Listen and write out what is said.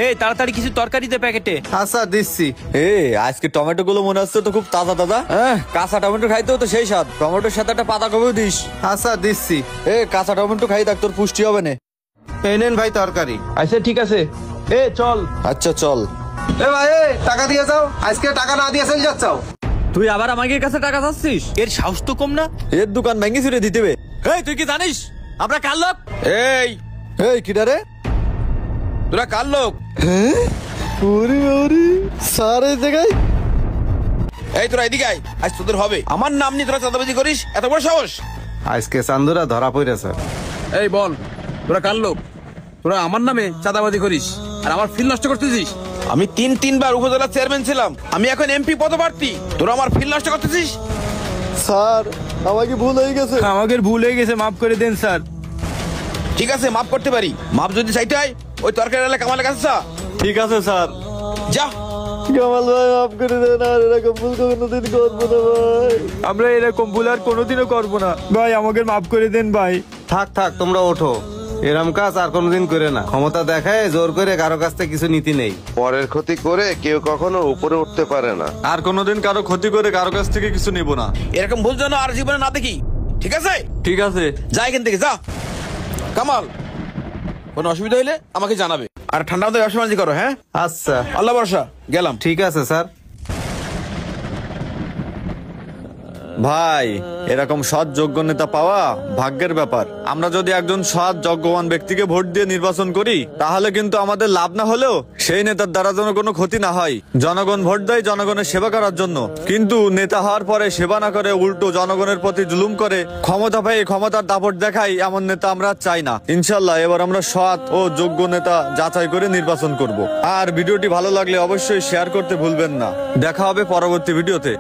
এই তাড়াতাড়ি কিছু তরকারি দে প্যাকেটে। আচ্ছা দিচ্ছি। আজকে টমেটো গুলো মনে হচ্ছে তো খুব তাজা তাজা। কাঁচা টমেটো খাইতেও তো সেই স্বাদ। টমেটোর সাথে একটা পাতাকপিও দিস। আচ্ছা দিচ্ছি। কাঁচা টমেটো খাই দেখ, তোর পুষ্টি হবে না। এই নেন ভাই তরকারি। আচ্ছা ঠিক আছে, চল। আচ্ছা চল। ভাই টাকা দিয়ে যাও, আজকে টাকা না দিয়ে চলে যাচ্ছাও। তুই আবার আমাদের কাছে টাকা চাচ্ছিস? এর সাহস তো কম না। এর দোকান ভেঙে ছিঁড়ে দিতে হবে। তুই কি জানিস আমরা কার লোক? কিটা রে? তোরা কার লোক? স্যার এই জায়গায়। তোরা এদিকে আয়, আজ তোদের হবে। আমার নাম নিয়ে তোরা চাঁদাবাজি করিস, এত বড় সাহস? আজকে চান্দুরা ধরা পড়েছে। বল তোরা কার লোক? তোরা আমার নামে চাঁদাবাজি করিস আর আমার ফিল নষ্ট করতেছিস। আমি তিনবার উপজেলা চেয়ারম্যান ছিলাম, আমি এখন এমপি পদপ্রার্থী। তোরা আমার ফিল নষ্ট করতেছিস। স্যার আমাকে ভুল হয়ে গেছে। আমাদের ভুল হয়ে গেছে, মাফ করে দেন স্যার। ঠিক আছে, মাফ করতে পারি। মাফ যদি চাইতে হয় ওই তরকারি কামালের কাছে যা। ঠিক আছে স্যার। যা। কামাল ভাই মাফ করে দেন, আর এরকম ভুল কোনোদিন করবো না ভাই। আমরা এরকম ভুল আর কোনোদিনও করবো না ভাই, আমাকে মাফ করে দেন ভাই। থাক তোমরা ওঠো, এরম কাজ আর কোনোদিন করে না। ক্ষমতা দেখায় জোর করে কারো কাছ থেকে কিছু নীতি নেই। পরের ক্ষতি করে কেউ কখনো উপরে উঠতে পারে না। আর কোনোদিন কারো ক্ষতি করে কারো কাছ থেকে কিছু নিব না। এরকম ভুল যেন আর জীবনে না দেখি, ঠিক আছে? ঠিক আছে, যা এখান থেকে যা। কামাল, কোনো অসুবিধা হইলে আমাকে জানাবে। আর ঠান্ডা মতো ব্যবসা বাণিজ্য করো। হ্যাঁ আচ্ছা, আল্লাহ ভরসা, গেলাম। ঠিক আছে স্যার। ভাই এরকম সৎ যোগ্য নেতা পাওয়া ভাগ্যের ব্যাপার। আমরা যদি একজন সৎ যোগ্যবান ব্যক্তিকে ভোট দিয়ে নির্বাচন করি, তাহলে কিন্তু আমাদের লাভ না হলেও সেই নেতার দ্বারা যেন কোনো ক্ষতি না হয়। জনগণ ভোট দেয় জনগণের সেবা করার জন্য, কিন্তু নেতা হওয়ার পরে সেবা না করে উল্টো জনগণের প্রতি জুলুম করে ক্ষমতা পেয়ে ক্ষমতার দাপট দেখায়, এমন নেতা আমরা চাই না। ইনশাল্লাহ এবার আমরা সৎ ও যোগ্য নেতা যাচাই করে নির্বাচন করব। আর ভিডিওটি ভালো লাগলে অবশ্যই শেয়ার করতে ভুলবেন না। দেখা হবে পরবর্তী ভিডিওতে।